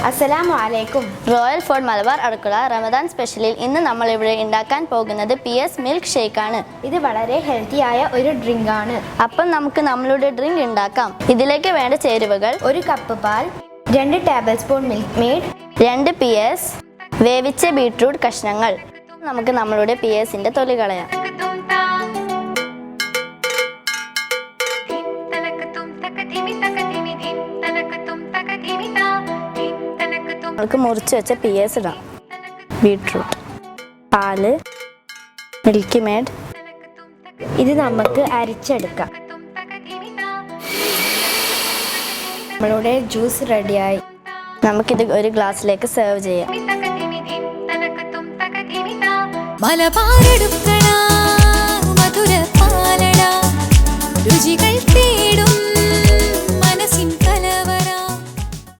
അസ്സലാമു അലൈക്കും. Royal food Malabar അടുക്കള റമദാൻ സ്പെഷ്യലിൽ ഇന്ന് നമ്മൾ ഇവിടെ ഉണ്ടാക്കാൻ പോകുന്നത് PS മിൽക്ക് ഷേക്ക് ആണ്. ഇത് വളരെ ഹെൽത്തിയായ ഒരു ഡ്രിങ്ക് ആണ്. അപ്പം നമുക്ക് നമ്മളുടെ ഡ്രിങ്ക് ഉണ്ടാക്കാം. ഇതിലേക്ക് വേണ്ട ചേരുവകൾ: 1 കപ്പ് പാൽ, 2 table spoon milk made, 2 PS, വേവിച്ച ബീട്രൂട്ട് കഷ്ണങ്ങൾ. നമുക്ക് നമ്മളുടെ PSന്റെ തൊലി കളയാം. നമുക്ക് മുറിച്ച് വെച്ച PS ഇടാം. ബീട്രൂട്ട്, പാല്, മിൽക്ക് മെയ്ഡ്. ഇത് നമുക്ക് അരിച്ചെടുക്കാം. നമ്മളുടെ ജ്യൂസ് റെഡിയായി. നമുക്കിത് ഒരു ഗ്ലാസ്സിലേക്ക് സെർവ് ചെയ്യാം. മലബാർ അടുക്കള മധുര പാലട രുചികൾ